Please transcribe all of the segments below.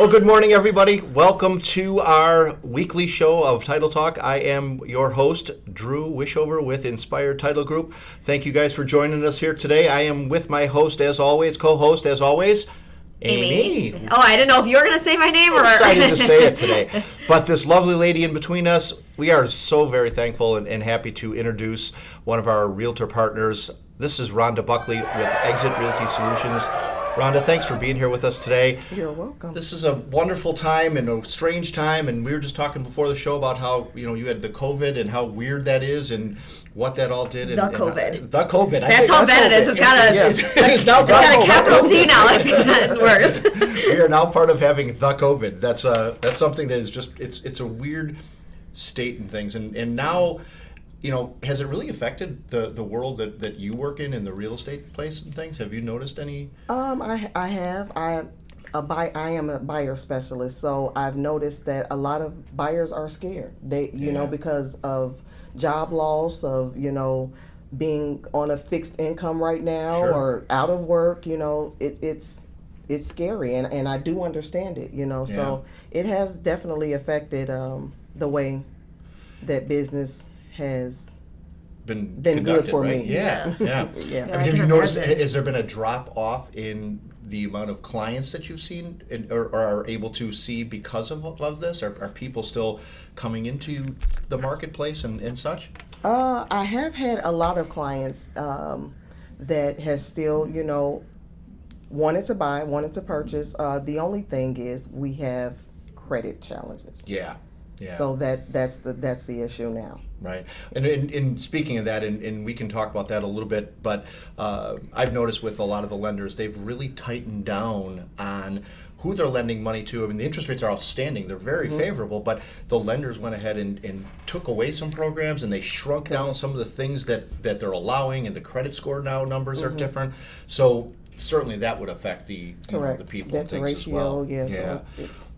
Well, good morning, everybody. Welcome to our weekly show of Title Talk. I am your host, Dru Wischhover with Inspired Title Group. Thank you guys for joining us here today. I am with my host, as always, co-host, as always, Aimee. Oh, I didn't know if you were going to say my name or... I'm excited to say it today. But this lovely lady in between us, we are so very thankful and happy to introduce one of our realtor partners. This is Rhonda Buckley with Exit Realty Solutions. Rhonda, thanks for being here with us today. You're welcome. This is a wonderful time and a strange time, and we were just talking before the show about how, you had the COVID and how weird that is and what that all did. The COVID. The COVID. That's how bad it is. It's got a capital T now. It's gotten worse. We are now part of having the COVID. That's something that is just, it's a weird state and things. And now, has it really affected the world that you work in the real estate place and things? Have you noticed any? I have. I am a buyer specialist, so I've noticed that a lot of buyers are scared. They, because of job loss, of being on a fixed income right now, Sure. or out of work. It's scary, and I do understand it. So it has definitely affected the way that business has been good for right? me. Yeah. Yeah. Have you noticed, has there been a drop off in the amount of clients that you've seen or are able to see because of this? Are people still coming into the marketplace and such? I have had a lot of clients that has still, wanted to buy, wanted to purchase. The only thing is we have credit challenges. Yeah. So that's the issue now. Right. And speaking of that, and we can talk about that a little bit, but I've noticed with a lot of the lenders, they've really tightened down on who they're lending money to. I mean, the interest rates are outstanding. They're very favorable, but the lenders went ahead and took away some programs, and they shrunk down some of the things that they're allowing, and the credit score now numbers are different. So certainly that would affect the people and things as well. Yes. Yeah.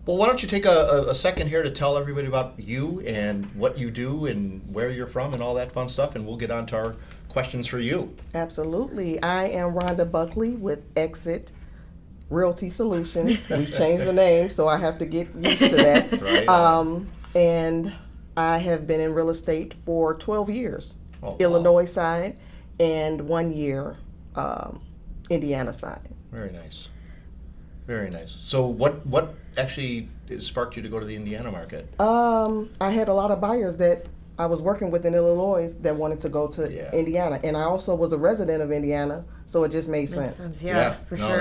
Well, why don't you take a second here to tell everybody about you and what you do and where you're from and all that fun stuff, and we'll get on to our questions for you. Absolutely. I am Rhonda Buckley with Exit Realty Solutions. We've changed the name, so I have to get used to that. Right. And I have been in real estate for 12 years, Oh, Illinois side, and 1 year Indiana side. Very nice. Very nice. So what actually sparked you to go to the Indiana market? I had a lot of buyers that I was working with in Illinois that wanted to go to Indiana, and I also was a resident of Indiana, so it just made sense. Yeah, for sure.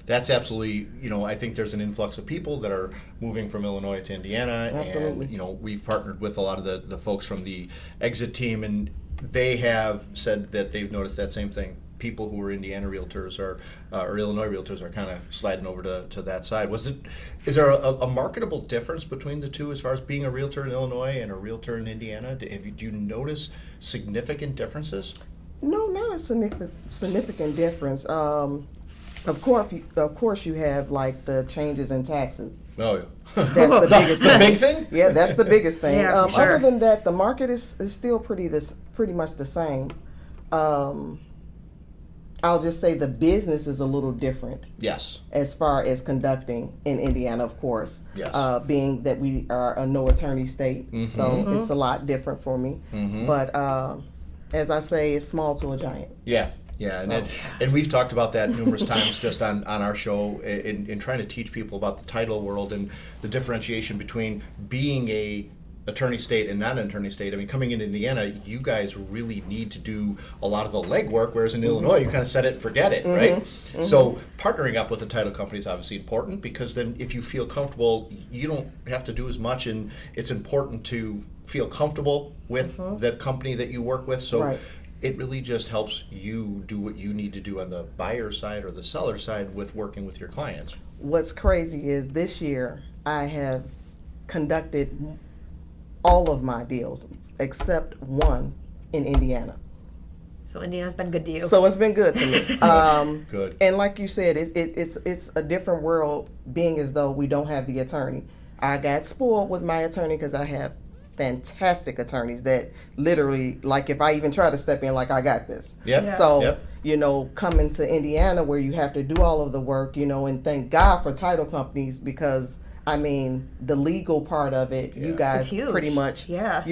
That's absolutely, I think there's an influx of people that are moving from Illinois to Indiana. Absolutely. And, we've partnered with a lot of the folks from the Exit team, and they have said that they've noticed that same thing. People who are Indiana realtors or Illinois realtors are kind of sliding over to that side. Is there a marketable difference between the two as far as being a realtor in Illinois and a realtor in Indiana? Do you notice significant differences? No, not a significant difference. Of course, you have like the changes in taxes. Oh, yeah. That's the biggest the thing. big thing? Yeah, that's the biggest thing. Yeah, for sure. Other than that, the market is still pretty much the same. I'll just say the business is a little different. Yes. As far as conducting in Indiana, of course. Yes. Being that we are a no attorney state, so it's a lot different for me. But as I say, it's small to a giant. Yeah. Yeah, and we've talked about that numerous times just on our show in trying to teach people about the title world and the differentiation between being a attorney state and not an attorney state. I mean, coming into Indiana, you guys really need to do a lot of the legwork, whereas in Illinois, you kind of set it and forget it, right? So partnering up with a title company is obviously important, because then if you feel comfortable, you don't have to do as much, and it's important to feel comfortable with the company that you work with. So it really just helps you do what you need to do on the buyer side or the seller side with working with your clients. What's crazy is this year I have conducted all of my deals except one in Indiana. So Indiana's been good to you. So it's been good to me. Good. And like you said, it's a different world, being as though we don't have the attorney. I got spoiled with my attorney because I have fantastic attorneys that literally, like, if I even try to step in, like, I got this. Yep. Yeah. So, Yep. Coming to Indiana where you have to do all of the work, and thank God for title companies because, the legal part of it, you guys It's huge. pretty much, Yeah.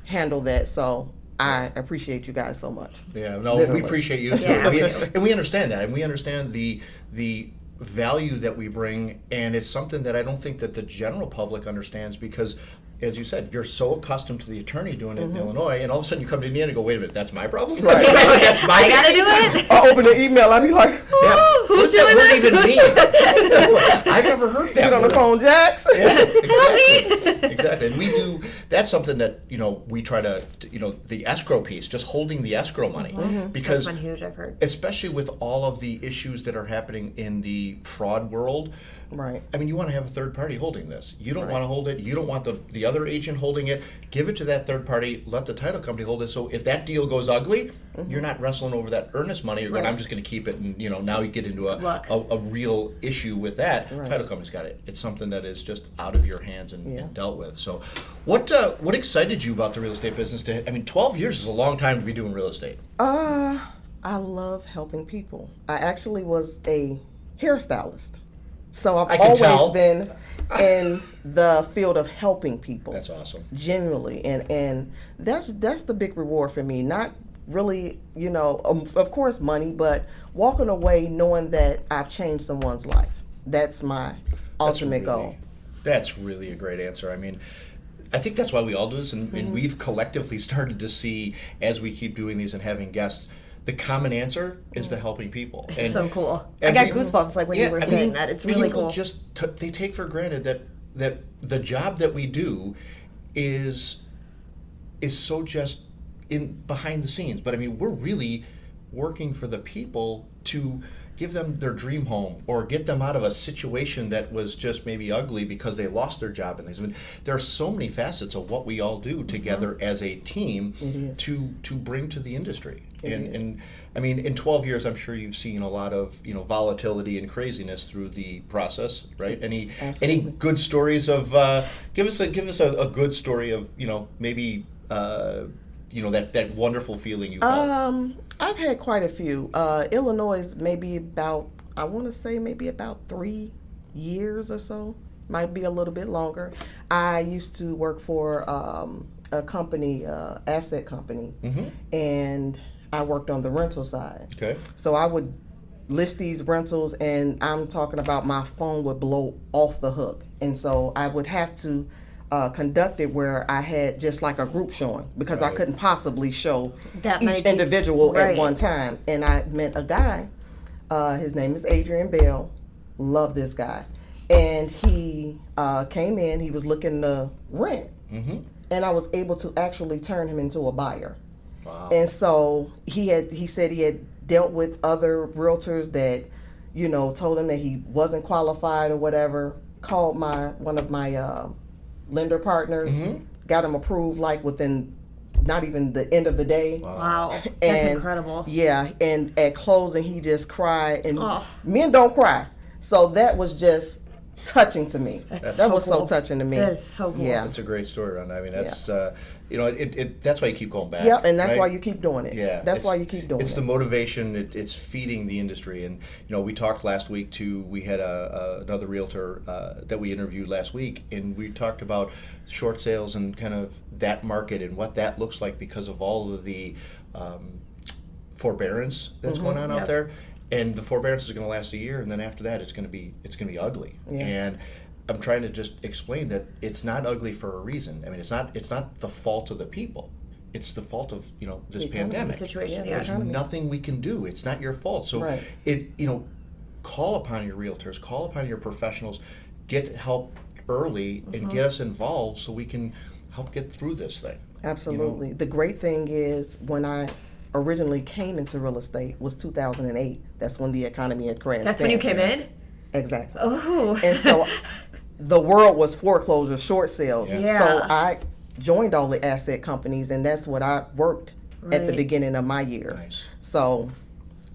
handle that. So I appreciate you guys so much. Yeah, no, Literally. we appreciate you too. Yeah. And we understand that, and we understand the value that we bring, and it's something that I don't think that the general public understands because, as you said, you're so accustomed to the attorney doing it in Illinois, and all of a sudden you come to Indiana and go, wait a minute, that's my problem? Right. That's my I gotta do it. I open the email, I'd be like, Ooh, who's doing What this? even mean? I've never heard that get on the word. phone, Jax. Yeah, exactly. Exactly. And we do, that's something that, we try to, the escrow piece, just holding the escrow money. Because That's been huge, I've heard. especially with all of the issues that are happening in the fraud world, Right. you want to have a third party holding this. You don't want to hold it. You don't want the other agent holding it. Give it to that third party. Let the title company hold it. So if that deal goes ugly, you're not wrestling over that earnest money. You're going, I'm just going to keep it. And now you get into a real issue with that. Right. Title company's got it. It's something that is just out of your hands and, Yeah. and dealt with. So what excited you about the real estate business? 12 years is a long time to be doing real estate. I love helping people. I actually was a hairstylist. So I've I can always tell. been in the field of helping people. That's awesome. Genuinely. And that's the big reward for me. Not really, of course money, but walking away knowing that I've changed someone's life. That's my ultimate goal. That's really a great answer. I think that's why we all do this, and we've collectively started to see, as we keep doing these and having guests, the common answer is the helping people. It's so cool. I and got people- goosebumps like when you were saying that. It's really people cool. just they take for granted that the job that we do is so just in behind the scenes. But we're really working for the people to give them their dream home or get them out of a situation that was just maybe ugly because they lost their job and things. There are so many facets of what we all do together as a team to bring to the industry. And in 12 years, I'm sure you've seen a lot of volatility and craziness through the process, right? Any good stories of give us a good story of maybe that wonderful feeling you felt. I've had quite a few. Illinois maybe about 3 years or so. Might be a little bit longer. I used to work for a company, asset company, and I worked on the rental side. Okay. So I would list these rentals, and I'm talking about my phone would blow off the hook, and so I would have to conduct it where I had just like a group showing because I couldn't possibly show That many each people. individual Right. at one time. And I met a guy. His name is Adrian Bell. Love this guy. And he came in. He was looking to rent, and I was able to actually turn him into a buyer. Wow. And so he said he had dealt with other realtors that, told him that he wasn't qualified or whatever. Called one of my lender partners, got him approved like within not even the end of the day. Wow. That's And, incredible. Yeah, and at closing he just cried, and Oh. men don't cry. So that was just touching to me. That's that so was cool. so touching to me. That is so cool. Yeah. It's a great story, Rhonda. That's that's why you keep going back. Yep, and that's right? why you keep doing it. Yeah, That's why you keep doing it. It's the motivation. It's feeding the industry, and we talked last week too. We had another realtor that we interviewed last week, and we talked about short sales and kind of that market and what that looks like because of all of the forbearance that's going on out there. And the forbearance is going to last a year, and then after that, it's going to be ugly. Yeah. And I'm trying to just explain that it's not ugly for a reason. It's not the fault of the people. It's the fault of this pandemic. The situation, Yeah, yeah. There's nothing we can do. It's not your fault. So Right. call upon your realtors, call upon your professionals, get help early, and get us involved so we can help get through this thing. Absolutely. The great thing is when I originally came into real estate was 2008. That's when the economy had crashed. That's when you down. came in? Exactly. Oh. And so the world was foreclosure, short sales. Yeah. So I joined all the asset companies, and that's what I worked at the Right. beginning of my years. Nice. So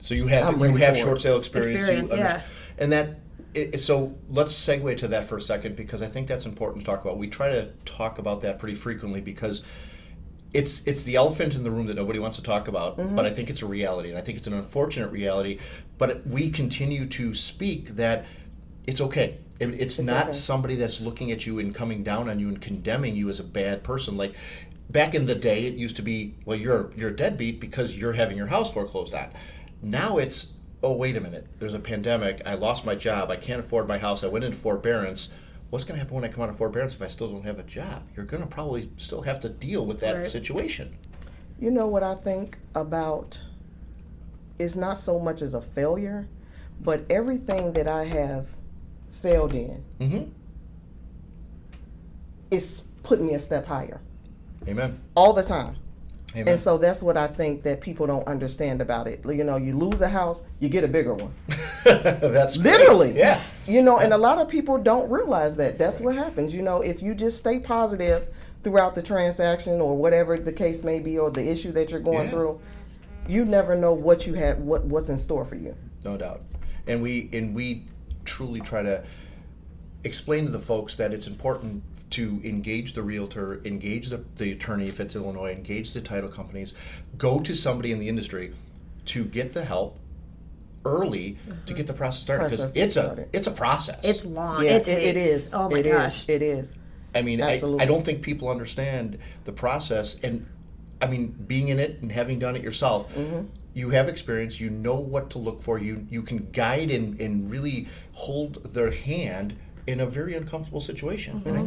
So you have I'm ready for short it. sale experience. Experience, yeah. And that So let's segue to that for a second, because I think that's important to talk about. We try to talk about that pretty frequently because it's the elephant in the room that nobody wants to talk about, but I think it's a reality, and I think it's an unfortunate reality. But we continue to speak that it's okay. It's not okay. Somebody that's looking at you and coming down on you and condemning you as a bad person. Like back in the day, it used to be, well, you're a deadbeat because you're having your house foreclosed on. Now it's, oh, wait a minute, there's a pandemic, I lost my job, I can't afford my house, I went into forbearance. What's going to happen when I come out of forbearance if I still don't have a job? You're going to probably still have to deal with that situation. You know what I think about is not so much as a failure, but everything that I have failed in is putting me a step higher. Amen. All the time. Amen. And so that's what I think that people don't understand about it. You know, you lose a house, you get a bigger one. That's literally. Great. Yeah. You know, and a lot of people don't realize that. That's what happens. You know, if you just stay positive throughout the transaction or whatever the case may be, or the issue that you're going through, you never know what you have, what's in store for you. No doubt. And we truly try to explain to the folks that it's important to engage the realtor, engage the attorney if it's Illinois, engage the title companies, go to somebody in the industry to get the help early to get the process started, because it's a process. It's long. Yeah, it is. Oh my gosh. It is. I mean, I don't think people understand the process, and I mean, being in it and having done it yourself, you have experience, you know what to look for, you can guide and really hold their hand in a very uncomfortable situation. And I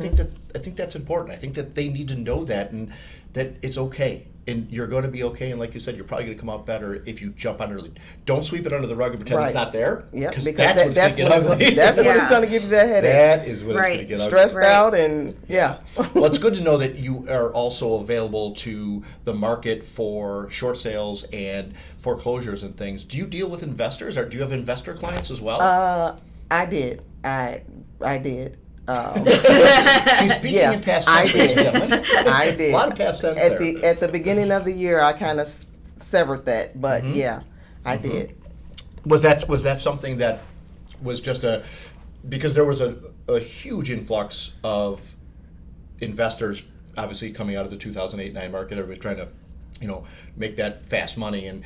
think that's important. I think that they need to know that, and that it's okay. And you're going to be okay. And like you said, you're probably going to come out better if you jump on early. Don't sweep it under the rug and pretend it's not there. Yeah, because that's what's going to get ugly. That's what it's going to give you that headache. That is what it's going to get ugly. Stressed out and Well, it's good to know that you are also available to the market for short sales and foreclosures and things. Do you deal with investors, or do you have investor clients as well? I did. I did. She's speaking in past tense, ladies and gentlemen. I did. A lot of past tense there. At the beginning of the year, I kind of severed that, but I did. Was that something that was just because there was a huge influx of investors, obviously coming out of the 2008-9 market, everybody's trying to, make that fast money, and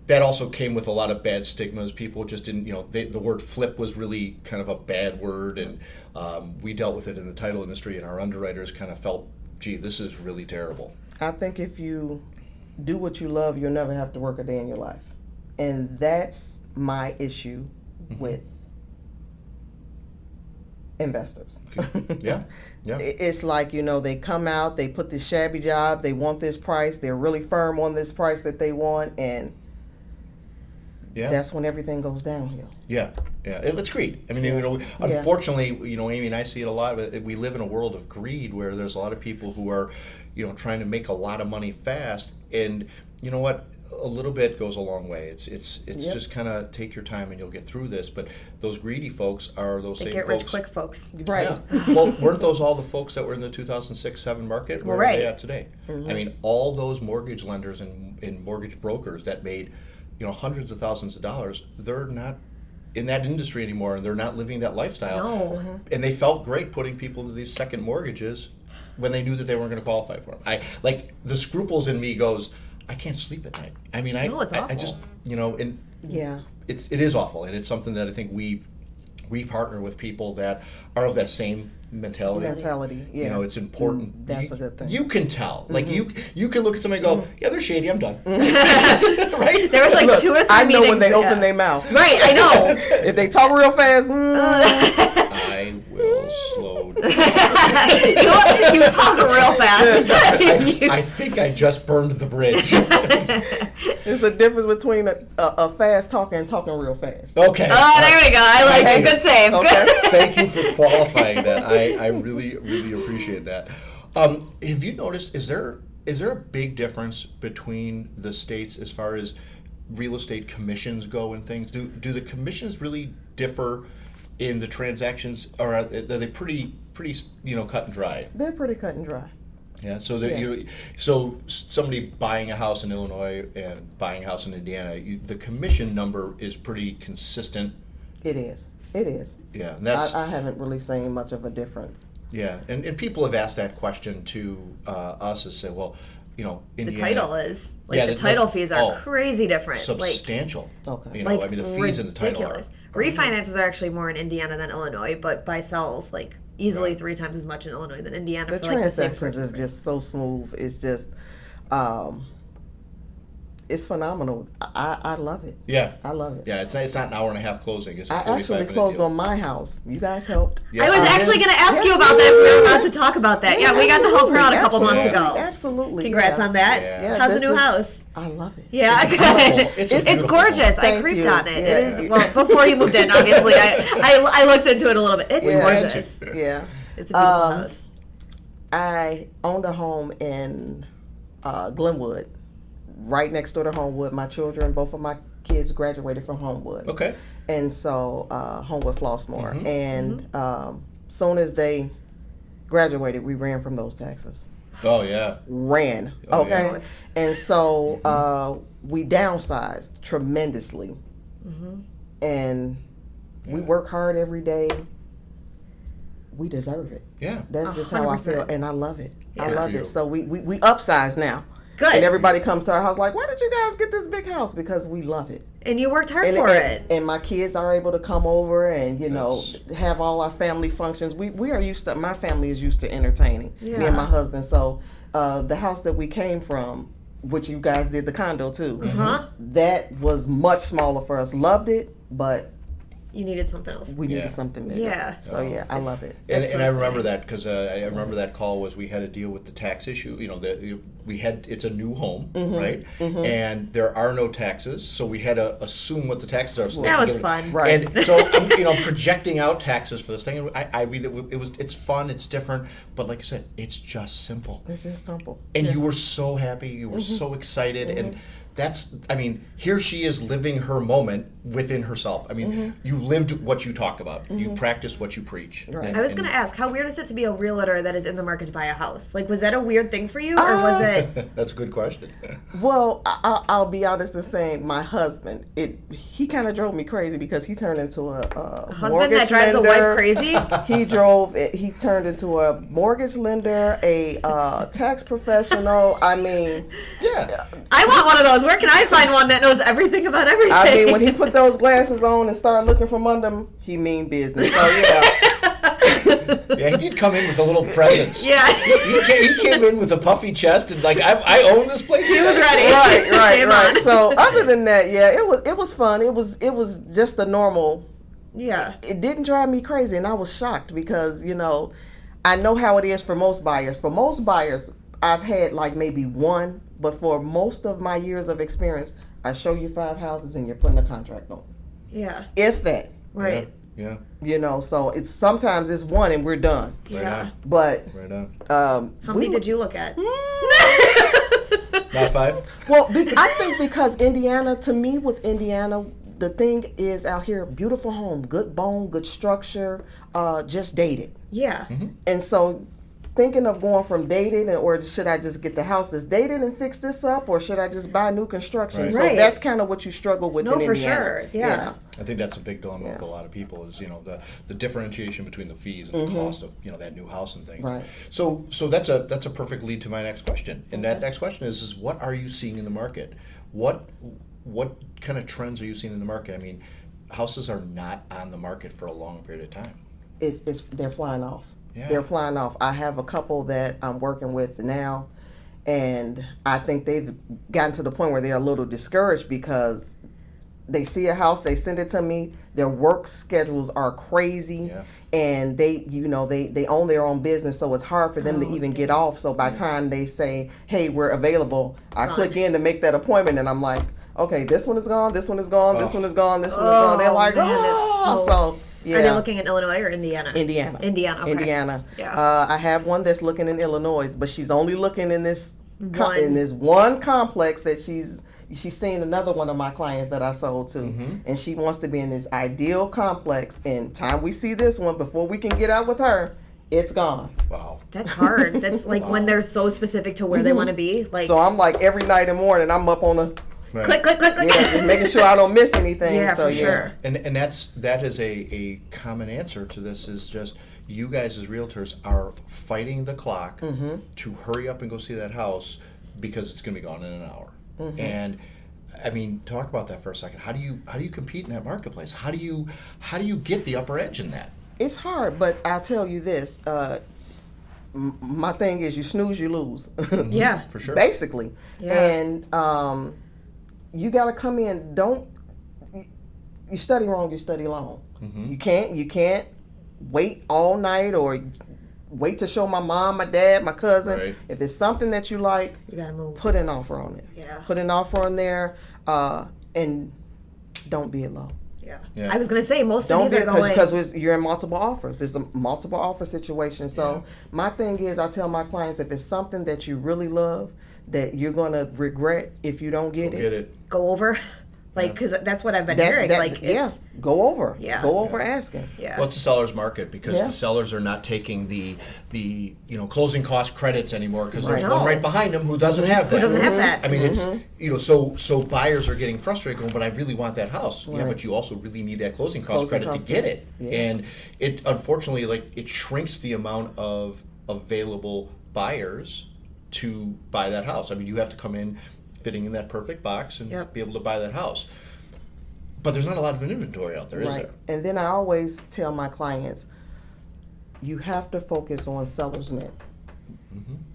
that also came with a lot of bad stigmas. People just didn't, the word flip was really kind of a bad word, and we dealt with it in the title industry, and our underwriters kind of felt, gee, this is really terrible. I think if you do what you love, you'll never have to work a day in your life. And that's my issue with investors. Yeah. It's like, they come out, they put this shabby job, they want this price, they're really firm on this price that they want, and that's when everything goes downhill. Yeah. It's greed. I mean, unfortunately, Aimee and I see it a lot. We live in a world of greed where there's a lot of people who are, trying to make a lot of money fast. And you know what? A little bit goes a long way. It's just kind of take your time and you'll get through this. But those greedy folks are those same folks. Get rich quick folks. Right. Yeah. Well, weren't those all the folks that were in the 2006-07 market? Where are they at today? I mean, all those mortgage lenders and mortgage brokers that made hundreds of thousands of dollars, they're not in that industry anymore, and they're not living that lifestyle. No. And they felt great putting people into these second mortgages when they knew that they weren't going to qualify for them. The scruples in me goes, I can't sleep at night. I mean, it's awful. I just, and it is awful, and it's something that I think we partner with people that are of that same mentality. Yeah. It's important. That's a good thing. You can tell. Like you can look at somebody and go, yeah, they're shady, I'm done. Right? There was like 2 or 3 I know meetings. when they open their mouth. Right, I know. If they talk real fast, I will slow down. you talk real fast. I think I just burned the bridge. There's a difference between a fast talker and talking real fast. Okay. Oh, there we go. I like it. Good save. Okay. Thank you for qualifying that. I really, really appreciate that. Have you noticed, is there a big difference between the states as far as real estate commissions go and things? Do the commissions really differ in the transactions, or are they pretty cut and dry? They're pretty cut and dry. Yeah. So somebody buying a house in Illinois and buying a house in Indiana, the commission number is pretty consistent. It is. It is. Yeah, and that's I haven't really seen much of a difference. yeah, and people have asked that question to us and said, well, you know, The Indiana, title is like Yeah, the the- title fees are oh, crazy different. substantial. Okay. You know, Like I mean, the fees in the title are. ridiculous. Refinances are actually more in Indiana than Illinois, but by sales, like easily Right. 3 times as much in Illinois than Indiana The for like the same transactions is purchase. just so smooth. It's just, it's phenomenal. I love it. Yeah. I love it. Yeah, it's not an hour and a half closing. It's a I 45 actually minute closed deal. on my house. You guys helped. Yes, I was we did. actually going to ask you about that. We were about to talk about that. Yeah, we got to help her out a couple months Absolutely. ago. Absolutely. Congrats yeah. on that. Yeah. How's the this new is- house? I love it. Yeah, It's beautiful. good. It's a It's beautiful gorgeous. I Thank creeped you. on it. Yeah. It is, well, before you moved in, obviously. I looked into it a little bit. It's Yeah. gorgeous. Yeah. It's a beautiful house. I owned a home in Glenwood, right next door to Homewood. My children, both of my kids graduated from Homewood. Okay. And so Homewood Flossmoor. Mhm. And soon as they graduated, we ran from those taxes. Oh yeah. Ran. Oh, Okay. yeah. And so we downsized tremendously. And we work hard every day. We deserve it. Yeah. That's just how I feel, 100%. and I love it. I Yeah. love Good for it. you. So we upsize now. Good. And everybody comes to our house like, why did you guys get this big house? Because we love it. And you worked hard And, for and, it. and my kids are able to come over and, That's- have all our family functions. We are used to, my family is used to entertaining, me Yeah. and my husband. So the house that we came from, which you guys did the condo too, Huh? that was much smaller for us. Loved it, but You needed something else. we needed Yeah. something bigger. Yeah. So yeah, I love it. And, That's and so I remember exciting. that because I remember that call was we had to deal with the tax issue. You know, it's a new home, right? And there are no taxes, so we had to assume what the taxes are. So they That could was give it- fun. Right. And so I'm projecting out taxes for this thing. And I mean, it's fun, it's different, but like you said, it's just simple. It's just simple. And you were so happy, you were so excited, and here she is living her moment within herself. I mean, you lived what you talk about. You practiced what you preach. Right. And- I was and- going to ask, how weird is it to be a realtor that is in the market to buy a house? Like, was that a weird thing for you, or was it? That's a good question. Well, I'll be honest in saying my husband, he kind of drove me crazy because he turned into a Husband mortgage that drives a lender. wife crazy? He turned into a mortgage lender, a tax professional. I mean, Yeah. I want one of those. Where can I find one that knows everything about everything? when he put those glasses on and started looking from under him, he mean business. So yeah, Yeah, he did come in with a little presence. Yeah. He came in with a puffy chest and like, I own this place. He was ready. right. Came on. So other than that, yeah, it was fun. It was just a normal. Yeah. It didn't drive me crazy, and I was shocked because I know how it is for most buyers. For most buyers, I've had like maybe one, but for most of my years of experience, I show you 5 houses and you're putting a contract on, Yeah. if that. Right. Yeah. So sometimes it's one and we're done. Right Yeah. on. But Right on. How many did you look at? Not 5? Well, I think because Indiana, to me, with Indiana, the thing is out here, beautiful home, good bone, good structure, just dated. Yeah. And so thinking of going from dated, or should I just get the house that's dated and fix this up, or should I just buy new construction? Right. So Right. that's kind of what you struggle with No, in for Indiana. sure. Yeah. I think that's a big dilemma with a lot of people is, the differentiation between the fees and the cost of, that new house and things. Right. So that's a perfect lead to my next question. And that next question is what are you seeing in the market? What kind of trends are you seeing in the market? I mean, houses are not on the market for a long period of time. They're flying off. Yeah. They're flying off. I have a couple that I'm working with now, and I think they've gotten to the point where they're a little discouraged because they see a house, they send it to me, their work schedules are crazy, Yeah. and they own their own business, so it's hard for them to even get off. So by the time they say, hey, we're available, I click in to make that appointment, and I'm like, okay, this one is gone, this one is gone, this one is gone, this one is gone. They're like, man, that's oh, so yeah. Are they looking in Illinois or Indiana? Indiana. Indiana, okay. Indiana. Yeah. I have one that's looking in Illinois, but she's only looking in this One. in this one complex that she's seen another one of my clients that I sold to, and she wants to be in this ideal complex. And time we see this one before we can get out with her, it's gone. Wow. That's hard. That's like when they're so specific to where they want to be. Like, So I'm like every night and morning I'm up on Right. Click, click, click, click. Yeah, just making sure I don't miss anything. Yeah, so for sure. And that is a common answer to this is just you guys as realtors are fighting the clock to hurry up and go see that house because it's going to be gone in an hour. And I mean, talk about that for a second. How do you compete in that marketplace? How do you get the upper edge in that? It's hard, but I'll tell you this. My thing is, you snooze, you lose. Yeah. For sure. Basically. Yeah. And you got to come in. You study wrong, you study long. You can't wait all night or wait to show my mom, my dad, my cousin. Right. If it's something that you like, You gotta move. put an offer on it. Yeah. Put an offer on there, and don't be low. Yeah. I was gonna say most of Don't these be are going. because you're in multiple offers. It's a multiple offer situation. So my thing is, I tell my clients, if it's something that you really love, that you're gonna regret if you don't get it. Go over, like, because that's what I've been hearing. Like, it's go over. Yeah. Go over asking. yeah. Well, it's a seller's market because Yeah. the sellers are not taking the closing cost credits anymore because there's Right. one No. right behind them who doesn't have that. Who doesn't have that? I mean, it's so buyers are getting frustrated, going, but I really want that house. Yeah, Right. but you also really need that closing cost Closing credit cost to get credit. it. Yeah. And it unfortunately, it shrinks the amount of available buyers to buy that house. I mean, you have to come in fitting in that perfect box and Yep. be able to buy that house. But there's not a lot of inventory out there, is Right. there? And then I always tell my clients, you have to focus on seller's net.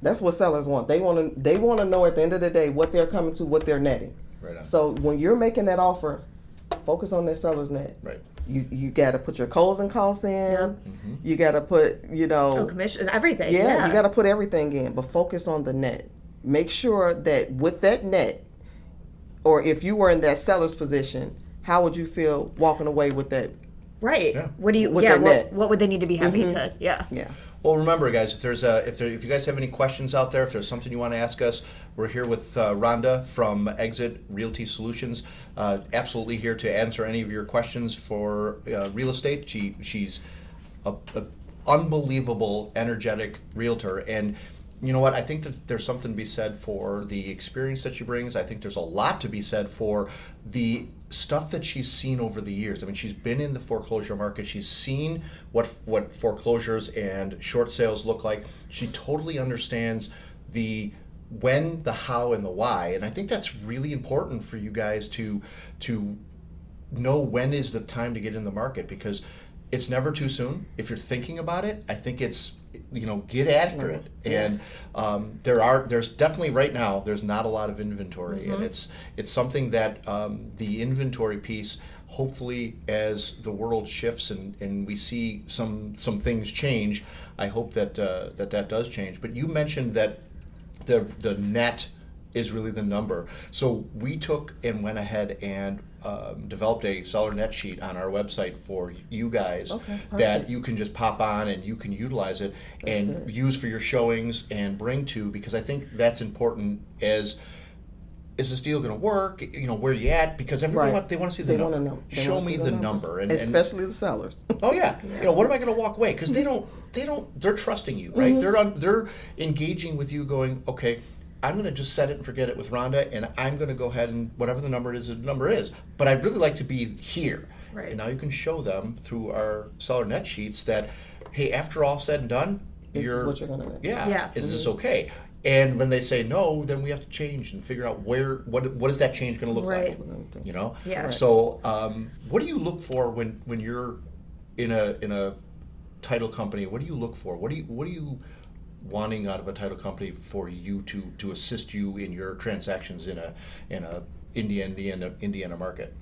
That's what sellers want. They want to know at the end of the day what they're coming to, what they're netting. Right on. So when you're making that offer, focus on that seller's net. Right. You got to put your closing costs in. Yep. You got to put commission, everything. you got to put everything in, but focus on the net. Make sure that with that net, or if you were in that seller's position, how would you feel walking away with that? Right. Yeah. What do you? With Yeah. the net. What would they need to be happy to? Yeah. Yeah. Well, remember, guys, if you guys have any questions out there, if there's something you want to ask us, we're here with Rhonda from Exit Realty Solutions. Absolutely here to answer any of your questions for real estate. She's a unbelievable, energetic realtor, and you know what? I think that there's something to be said for the experience that she brings. I think there's a lot to be said for the stuff that she's seen over the years. I mean, she's been in the foreclosure market. She's seen what foreclosures and short sales look like. She totally understands the when, the how, and the why. And I think that's really important for you guys to know when is the time to get in the market, because it's never too soon. If you're thinking about it, I think it's, get after it. And there's definitely right now, there's not a lot of inventory, and it's something that the inventory piece, hopefully as the world shifts and we see some things change, I hope that that does change. But you mentioned that the net is really the number. So we took and went ahead and developed a seller net sheet on our website for you guys that you can just pop on and you can utilize it and use for your showings and bring to, because I think that's important. Is this deal going to work? Where you at? Because everyone they want to see the number. Know. Show me the number, and especially the sellers. Oh yeah. What am I going to walk away? Because they're trusting you, right? They're engaging with you, going, okay, I'm going to just set it and forget it with Rhonda, and I'm going to go ahead and whatever the number is, but I'd really like to be here. Right. And now you can show them through our seller net sheets that, hey, after all said and done, This is what you're going to make. Yeah. Is this okay? And when they say no, then we have to change and figure out what is that change going to look Right. like? Yeah. Right. So what do you look for when you're in a title company? What do you look for? What do you wanting out of a title company for you to assist you in your transactions in a Indiana market?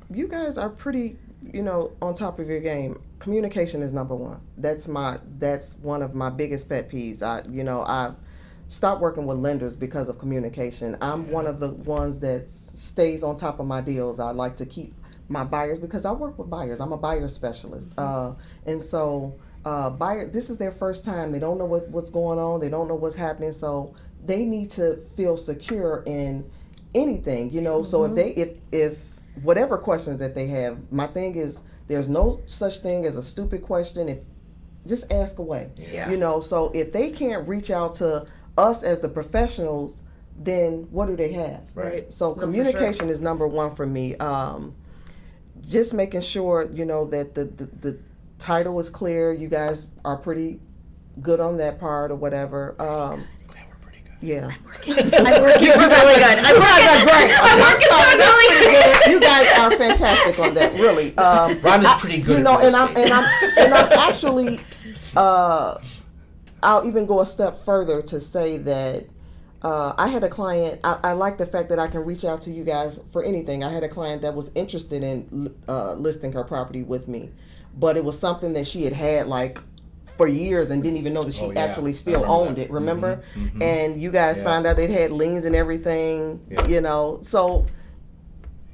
You guys are pretty, on top of your game. Communication is number one. That's one of my biggest pet peeves. I've stopped working with lenders because of communication. I'm one of the ones that stays on top of my deals. I like to keep my buyers, because I work with buyers. I'm a buyer specialist, and so. Buyer, this is their first time. They don't know what's going on. They don't know what's happening. So they need to feel secure in anything, So if whatever questions that they have, my thing is there's no such thing as a stupid question. Just ask away, Yeah. So if they can't reach out to us as the professionals, then what do they have? Right. So No, for communication is number one for me. Just making sure, you know, that the title is clear. You guys are pretty good on that part or whatever. Yeah, we're pretty good. Yeah. I'm working really good. I'm working towards really good. You guys are fantastic on that, really. Rhonda's pretty good You know, at real and estate. I'm actually, I'll even go a step further to say that I had a client. I like the fact that I can reach out to you guys for anything. I had a client that was interested in listing her property with me, but it was something that she had like for years and didn't even know that she Oh, yeah. actually I still remember owned that. it. Remember? Mhm. And you guys Yeah. found out it had liens and everything. Yeah. You know, so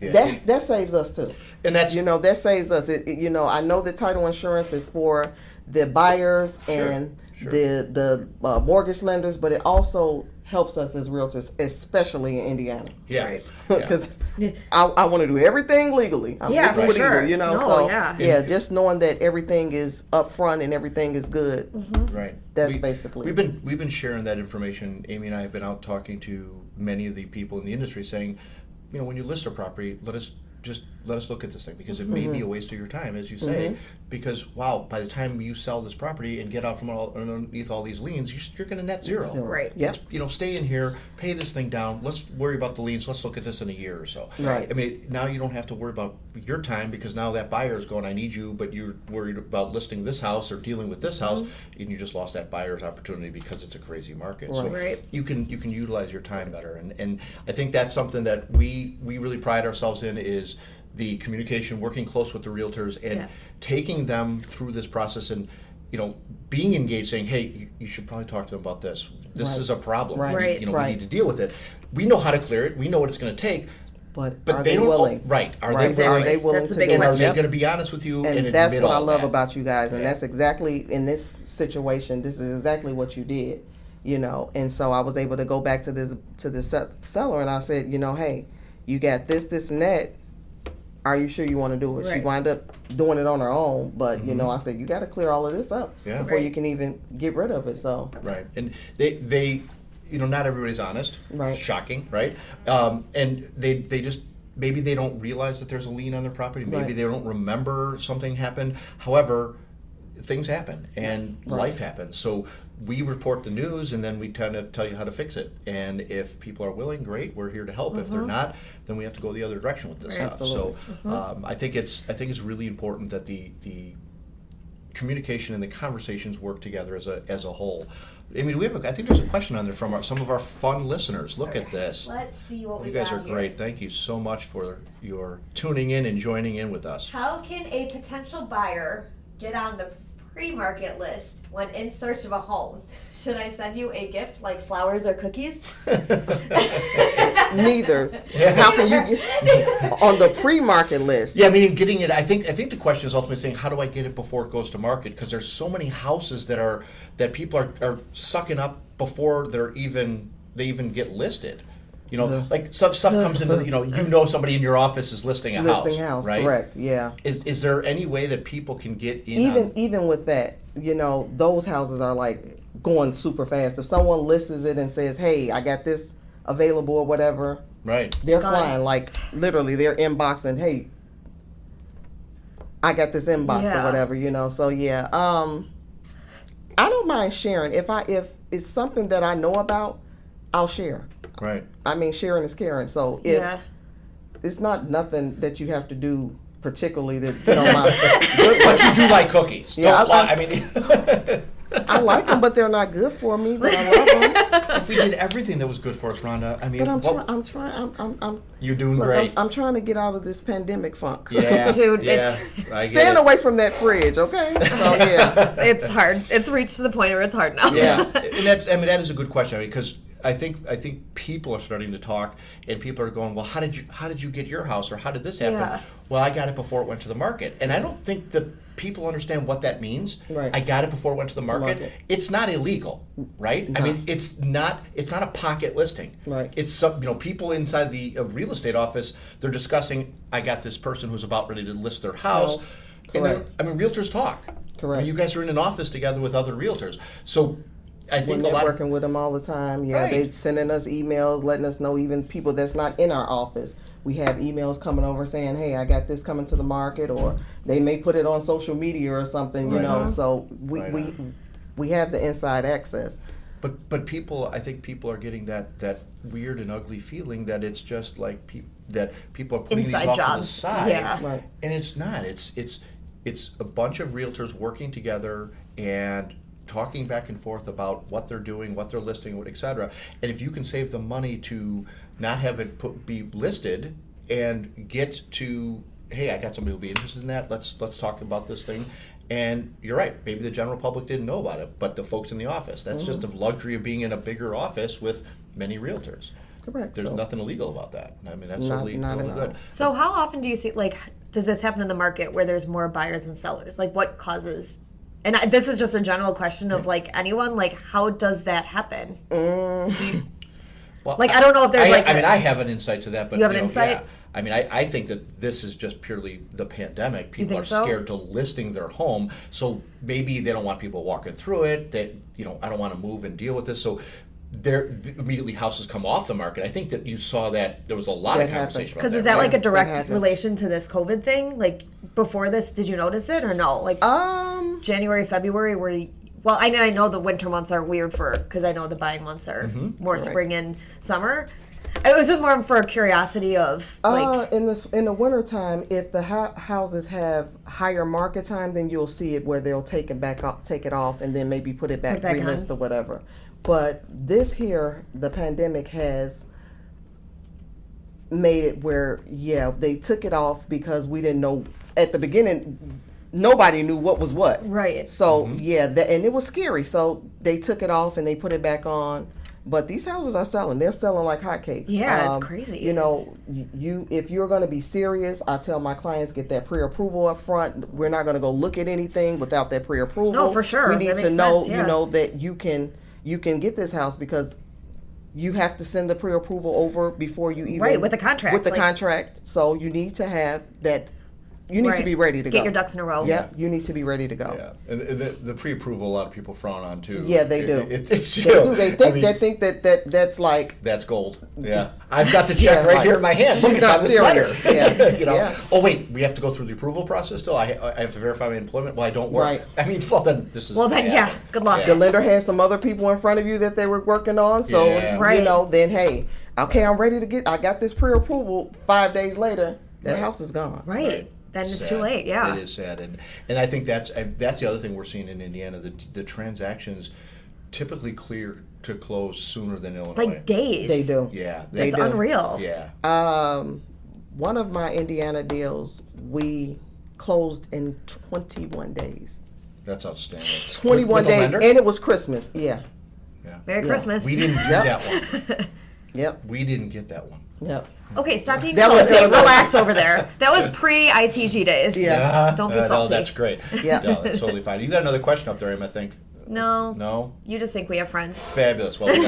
Yeah. that saves us too. And that's You know, that saves us. You know, I know that title insurance is for the buyers and sure. the mortgage lenders, but it also helps us as realtors, especially in Indiana, yeah. Right. because I want to do everything legally. I'm Yeah, legal for with sure. legal, you know. No, so yeah. just knowing that everything is upfront and everything is good. Right. That's basically- we've been sharing that information. Aimee and I have been out talking to many of the people in the industry, saying, you know, when you list a property, let us look at this thing, because it may be a waste of your time, as you say, because wow, by the time you sell this property and get out from underneath all these liens, you're going to net zero. Right. Yep. You know, stay in here, pay this thing down. Let's worry about the liens. Let's look at this in a year or so. Right. I mean, now you don't have to worry about your time, because now that buyer is going, I need you, but you're worried about listing this house or dealing with this house, and you just lost that buyer's opportunity because it's a crazy market. So Right. you can utilize your time better, and I think that's something that we really pride ourselves in, is the communication, working close with the realtors, and Yeah. taking them through this process, and you know, being engaged, saying, hey, you should probably talk to them about this. This Right. is a problem. Right. Right. You know, Right. we need to deal with it. We know how to clear it. We know what it's going to take. But But are they they don't. willing? Right. Are Right. they Are willing? they willing That's a to big do it? And are they Yep. going to be honest with you? And admit that's what I all love that? about you guys, and Yeah. that's exactly in this situation. This is exactly what you did, you know. And so I was able to go back to this seller, and I said, you know, hey, you got this, and that. Are you sure you want to do it? She Right. wound up doing it on her own, but you know, I said you got to clear all of this up Yeah. before Right. you can even get rid of it. So Right, and they, you know, not everybody's honest. Right. Shocking, right? And they just, maybe they don't realize that there's a lien on their property. Maybe Right. they don't remember something happened. However, things happen and life happens. So we report the news, and then we kind of tell you how to fix it. And if people are willing, great, we're here to help. If they're not, then we have to go the other direction with this Right. stuff. So I think it's really important that the communication and the conversations work together as a whole. I mean, I think there's a question on there from some of our fun listeners. Look at this. Let's see what we You guys got are here. great. Thank you so much for your tuning in and joining in with us. How can a potential buyer get on the pre-market list when in search of a home? Should I send you a gift like flowers or cookies? neither. How can you get on the pre-market list? Yeah, I mean, getting it. I think the question is ultimately saying, how do I get it before it goes to market? Because there's so many houses that people are sucking up before they even get listed. You know, like stuff comes into, you know somebody in your office is listing a house, right? Correct. Yeah. Is there any way that people can get in? Even with that, you know, those houses are like going super fast. If someone lists it and says, "Hey, I got this available" or whatever, Right. they're gone. flying. Like literally, they're inboxing, "Hey, I got this inbox" Yeah. or whatever. You know. So yeah, I don't mind sharing. If it's something that I know about, I'll share. Right. I mean, sharing is caring. So if Yeah. it's not nothing that you have to do particularly to get on my. But you do like cookies. Yeah, Don't lie. I mean, I like them, but they're not good for me. But I love them. if we did everything that was good for us, Rhonda, I mean, But I'm what- trying. you're doing Look, great. I'm trying to get out of this pandemic funk. Yeah, Dude, yeah, it's- I get Staying it. away from that fridge, okay? So yeah, It's hard. It's reached to the point where it's hard now. yeah. And that is a good question, because I think people are starting to talk, and people are going, well, how did you get your house, or how did this happen? Yeah. Well, I got it before it went to the market, and I don't think that people understand what that means. Right. I got it before it went to the market. market. It's not illegal, right? I No. mean, it's not a pocket listing. Right. It's some people inside the real estate office. They're discussing. I got this person who's about ready to list their house. House. And Correct. realtors talk. Correct. You guys are in an office together with other realtors, so I think We're a lot of, networking with them all the time. Yeah, they Right. sending us emails, letting us know, even people that's not in our office. We have emails coming over saying, "Hey, I got this coming to the market," or they may put it on social media or something. You Right know, on. so Right we have the inside access. but people, I think people are getting that weird and ugly feeling that it's just like that people are putting Inside these off to the jobs. side, Yeah. Right. and it's not. It's a bunch of realtors working together and talking back and forth about what they're doing, what they're listing, what, et cetera. And if you can save them money to not have it be listed and get to, hey, I got somebody who'll be interested in that. Let's talk about this thing. And you're right. Maybe the general public didn't know about it, but the folks in the office. That's just the luxury of being in a bigger office with many realtors. Correct. There's So, nothing illegal about that. I mean, that's Not- totally, not totally at all. good. So how often do you see, like, does this happen in the market where there's more buyers than sellers? Like, what causes? And this is just a general question of like anyone. Like, how does that happen? Do you, Well, Like, I don't know if there's, like, I mean, a- I have an insight to that, but You have an know, insight? yeah. I mean, I think that this is just purely the pandemic. People think are so? scared to listing their home, so maybe they don't want people walking through it. That I don't want to move and deal with this, so immediately houses come off the market. I think that you saw that there was a lot That of happened. conversation about because that. is that like a That direct happened. relation to this COVID thing? Like before this, did you notice it or no? Like January, February, where well, I know the winter months are weird because I know the buying months are more spring and summer. It was just more for a curiosity of like in the wintertime, if the houses have higher market time, then you'll see it where they'll take it off, and then maybe put it back, back on. relist or whatever. But this here, the pandemic has made it where they took it off because we didn't know at the beginning. Nobody knew what was what. Right. So and it was scary. So they took it off and they put it back on. But these houses are selling. They're selling like hotcakes. Yeah, it's crazy. You know, you if you're going to be serious, I tell my clients get that pre-approval up front. We're not going to go look at anything without that pre-approval. No, for sure. We need That to makes know, sense, yeah. you know, that you can get this house because you have to send the pre-approval over before you even Right, with the contract, With the like- contract, so you need to have that. You need to Right. be ready to go. Get your ducks in a row. Yeah, you need to be ready to go. Yeah, and the pre-approval, a lot of people frown on too. Yeah, they do. It's They do. They think I mean, that's like. that's gold. Yeah, I've got the check right like, here in my hand. she's Look, it's not on this serious. letter. Yeah, yeah. Oh wait, we have to go through the approval process still. I have to verify my employment. Well, I don't work. Right. I mean, well then this is. Well, then, bad. yeah, good luck. The lender has some other people in front of you that they were working on, so Yeah. Right. you know. Then hey, okay, I'm ready to get. I got this pre-approval. 5 days later, that Right. house is gone. Right. Then it's too Sad. late. Yeah. It is sad, and I think that's the other thing we're seeing in Indiana. The transactions typically clear to close sooner than Illinois. Like days. They do. Yeah, They It's do. unreal. Yeah. One of my Indiana deals, we closed in 21 days. That's outstanding. 21 With a days, lender? and it was Christmas. Yeah. Yeah. Merry Yeah. Christmas. We didn't do Yep. that one. Yep. We didn't get that one. Yep. Okay, stop being That was- salty. Relax over there. That was pre-ITG days. Yeah. Don't be No, salty. that's great. Yeah. No, that's totally fine. You got another question up there, Em, I think. No. No? You just think we have friends. Fabulous. Well, we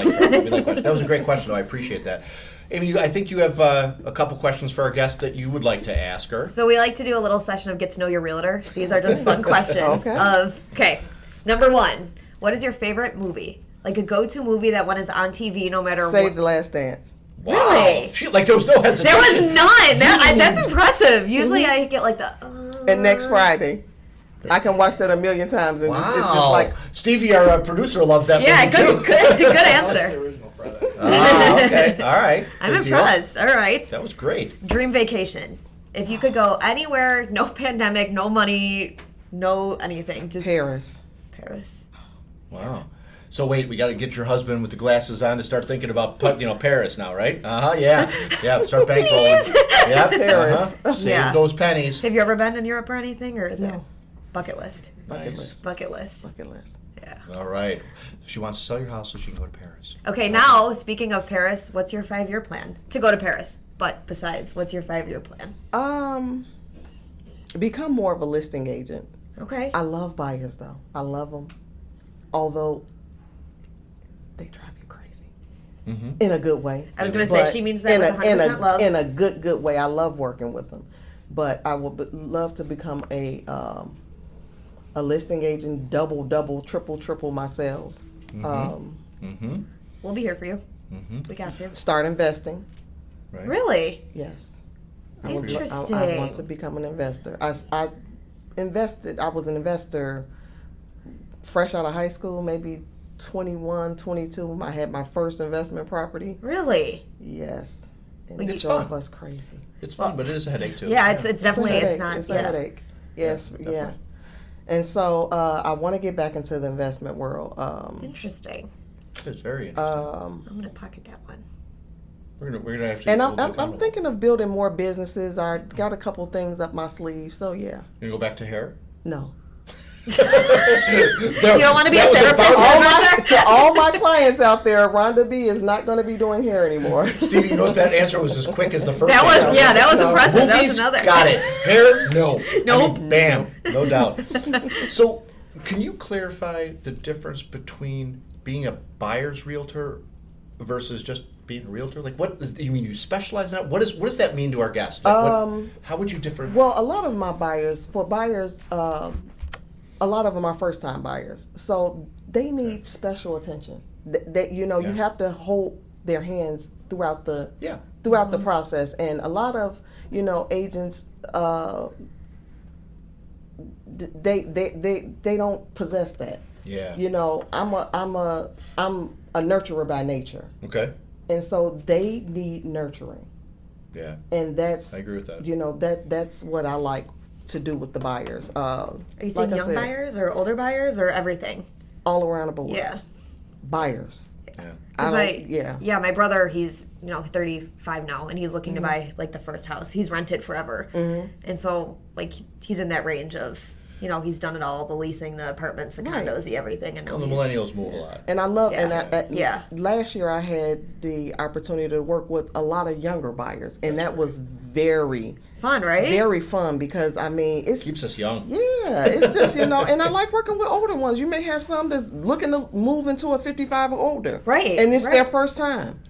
like questions. That was a great question, though. I appreciate that. Amy, I think you have a couple questions for our guest that you would like to ask her. So we like to do a little session of get to know your realtor. These are just fun questions. Okay. Okay, number one, what is your favorite movie? Like a go-to movie that when it's on TV, no matter Save what. the Last Dance. Wow. Really? There was no hesitation. There was none. That's impressive. Usually I get like the. And next Friday, I can watch that a million times, and Wow. it's just like Stevie, our producer, loves that Yeah, movie, good, too. good answer. Original Friday. Oh, okay. All right. I'm Good deal. impressed. All right. That was great. Dream vacation. If you could go anywhere, no pandemic, no money, no anything, just Paris. Paris. Wow. So wait, we got to get your husband with the glasses on to start thinking about Paris now, right? Yeah, start bankrolling. Yeah, Paris. Save Yeah. those pennies. Have you ever been in Europe or anything, or is it No. bucket list? Nice. Bucket list. Bucket list. Yeah. All right. She wants to sell your house so she can go to Paris. Okay, now speaking of Paris, what's your 5-year plan to go to Paris? But besides, what's your 5-year plan? Become more of a listing agent. Okay. I love buyers though. I love them, although they drive you crazy in a good way. I was gonna say But she means that with 100% love. In a good way. I love working with them, but I would love to become a listing agent, double, triple my sales. We'll be here for you. We got you. Start investing. Right. Really? Yes. Interesting. I want to become an investor. I invested. I was an investor fresh out of high school, maybe 21, 22. I had my first investment property. Really? Yes. And Well, it it's drove fun. us crazy. It's fun, but it is a headache too. Yeah, it's definitely, a it's headache. not, It's a yeah. headache. Yes, Yeah, yeah. definitely. And so I want to get back into the investment world. Interesting. It's very interesting. I'm going to pocket that one. we're gonna actually. And hold you I'm accountable. thinking of building more businesses. I got a couple things up my sleeve. So yeah. You gonna go back to hair? No. You don't want to be a therapist? To all my clients out there, Rhonda B is not going to be doing hair anymore. Stevie, you notice that answer was as quick as the first. That was, answer. yeah, that was No. impressive. That was Movies, another. got it. Hair, no. Nope. Bam, no doubt. So, can you clarify the difference between being a buyer's realtor versus just being a realtor? Like, what is, you mean you specialize in that? What does that mean to our guests? Like, how would you differ? Well, a lot of my buyers, a lot of them are first-time buyers, so they need special attention. That you Yeah. have to hold their hands throughout the Yeah. the process, and a lot of agents they don't possess that. Yeah. I'm a nurturer by nature, Okay. and so they need nurturing, Yeah. and that's I agree with that. that's what I like to do with the buyers. Are you saying like I young said, buyers or older buyers or everything? all around the board? Yeah. Buyers. Yeah. I don't- Yeah, my brother, he's 35 now, and he's looking to buy like the first house. He's rented forever, and so like he's in that range of he's done it all: the leasing, the apartments, the Right. condos, the everything. And now Well, the he's millennials move a lot. And I love, Yeah. last year I had the opportunity to work with a lot of younger buyers, and that was very, fun, right? very fun because it's Keeps us young. yeah, it's just and I like working with older ones. You may have some that's looking to move into a 55 or older, Right, And it's right. their first time.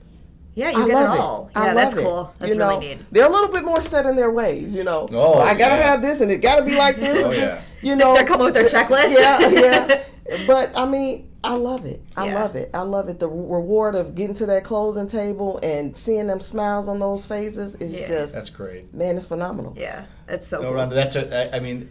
Yeah, I you get love it all. I Yeah, that's love it. cool. That's really neat. They're a little bit more set in their ways. Oh, I gotta yeah. have this, and it gotta be like this. Oh, yeah. They're coming with their checklist. Yeah. But I love it. I Yeah. love it. I love it. The reward of getting to that closing table and seeing them smiles on those faces is just, That's great. man, it's phenomenal. Yeah, that's so No, cool. Rhonda,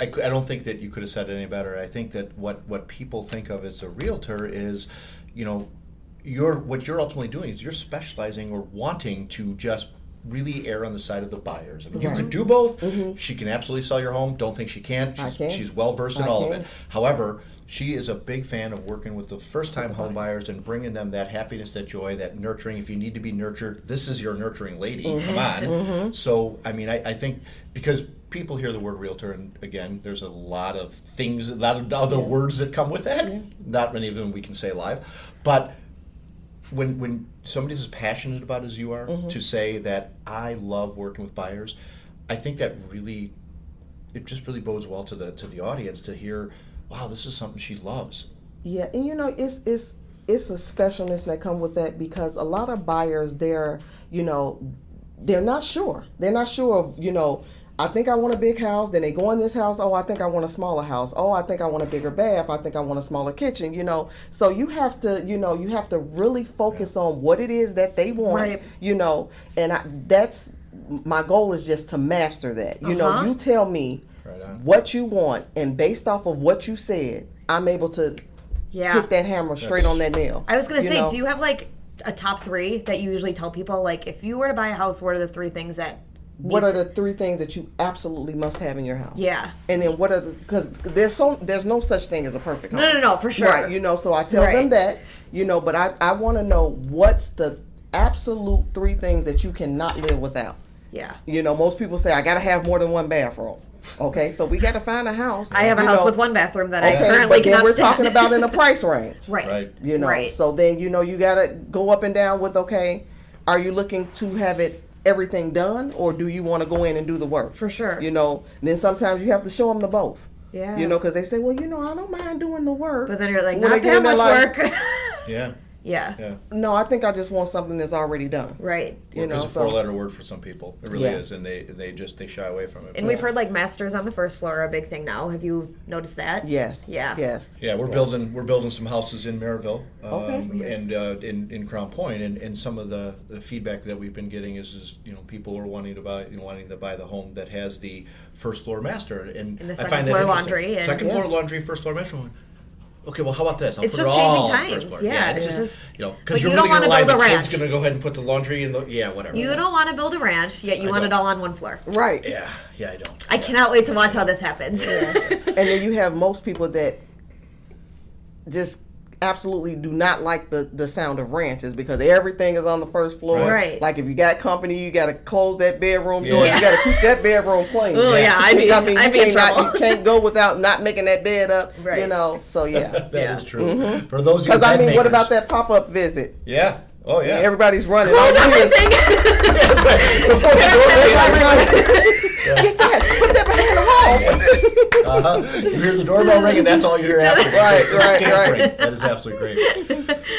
I don't think that you could have said it any better. I think that what people think of as a realtor is, what you're ultimately doing is you're specializing or wanting to just really err on the side of the buyers. I mean, you could do both. She can absolutely sell your home. Don't think she can't. I can. She's well versed in I all of can. it. However, she is a big fan of working with the first-time home buyers and bringing them that happiness, that joy, that nurturing. If you need to be nurtured, this is your nurturing lady. Come on. So, I think because people hear the word realtor, and again, there's a lot of things, a lot of other words that come with that. Not many of them we can say live, but when somebody's as passionate about it as you are, to say that I love working with buyers, I think that it just really bodes well to the audience to hear, wow, this is something she loves. Yeah, and it's a specialness that come with that because a lot of buyers they're not sure. They're not sure of I think I want a big house. Then they go in this house. Oh, I think I want a smaller house. Oh, I think I want a bigger bath. I think I want a smaller kitchen. So you have to you have to really focus on what it is that they want. Right. And that's my goal is just to master that. You tell me Right on. what you want, and based off of what you said, I'm able to hit that hammer straight on that nail. I was gonna say, know? do you have like a top 3 that you usually tell people? Like, if you were to buy a house, what are the 3 things that? What are the 3 things that you absolutely must have in your house? Yeah. And then what are because there's no such thing as a perfect home. No, for sure. Right, so I tell them that, but I want to know what's the absolute 3 things that you cannot live without. Yeah. Most people say I got to have more than 1 bathroom. Okay, so we got to find a house. I have a house with 1 bathroom that I currently but then cannot we're stand. talking about in a price range. Right. Right. So then you got to go up and down with are you looking to have everything done, or do you want to go in and do the work? For sure. Then sometimes you have to show them the both. Yeah. Because they say, well, I don't mind doing the work. But then you're like, When not they get that in much their life- work. Yeah. Yeah. Yeah. No, I think I just want something that's already done. Right. You know, It's a so 4-letter word for some people. It really Yeah. is, and they shy away from it. And we've heard like masters on the first floor are a big thing now. Have you noticed that? yes, Yeah. yes. Yeah, we're building some houses in Maryville, Okay. and in Crown Point, and some of the feedback that we've been getting is people are wanting to buy the home that has the first floor master, and the I second find that floor interesting. laundry and- second Yeah. floor laundry, first floor master. Okay, well, how about this? I'll It's put just it all changing on the first times. floor. Yeah, it's it's just but because you you're don't really going wanna to lie. build a The ranch. kid's going to go ahead and put the laundry in the whatever. You don't want to build a ranch, yet you I want it don't. all on one floor. Right. Yeah, I don't. I cannot wait to watch how this happens. And then you have most people that just absolutely do not like the sound of ranches because everything is on the first floor. Right. Like if you got company, you got to close that bedroom door. Yeah. You got to keep that bedroom clean. Oh yeah, I'd be in trouble. You can't go without not making that bed up. Right. You know. So yeah. That Yeah. is true. For those of you Because I bed mean, what makers- about that pop-up visit? Yeah. Oh yeah. Everybody's running. Close All you hear is, everything. That's right. Before the Get that! Put that behind the wall. You hear the doorbell ring, and that's all you hear after. Right, The right, scampering. right. That is absolutely great.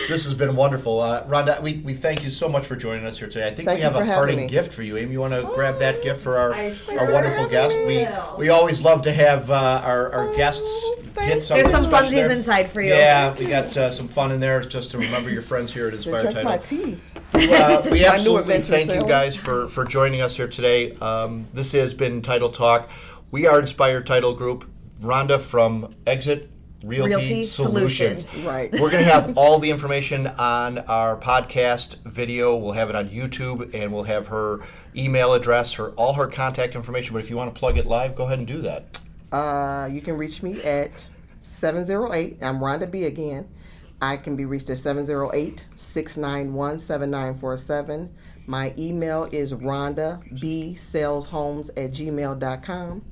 This has been wonderful. Rhonda, we thank you so much for joining us here today. I think Thank we you have for a having parting me. gift for you. Amy, you want to grab that gift for our sure wonderful guest? will. We always love to have our guests get something There's some special funsies there. inside for you. Yeah, we got some fun in there just to remember your friends here at Inspire Drink my Title. tea. We absolutely adventure thank you sale. guys for joining us here today. This has been Title Talk. We are Inspired Title Group. Rhonda from Exit Realty Solutions. Solutions. Right. We're going to have all the information on our podcast video. We'll have it on YouTube, and we'll have her email address, all her contact information. But if you want to plug it live, go ahead and do that. You can reach me at 708. I'm Rhonda B again. I can be reached at 708-691-7947. My email is rhondabsellshomes@gmail.com.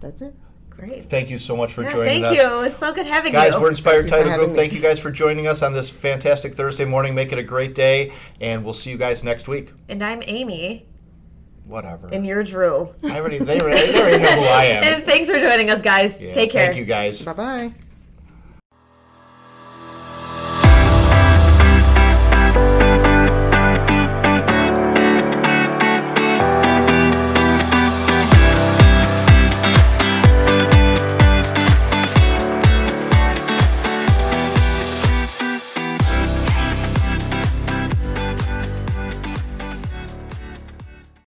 That's it. Great. Thank you so much for Yeah, joining thank us. you. It's so good having Guys, you. we're Inspired Thank you for Title having Group. me. Thank you guys for joining us on this fantastic Thursday morning. Make it a great day, and we'll see you guys next week. And I'm Amy. Whatever. And you're Drew. They already know who I am. And thanks for joining us, guys. Yeah, Take care. Thank you, guys. Bye-bye.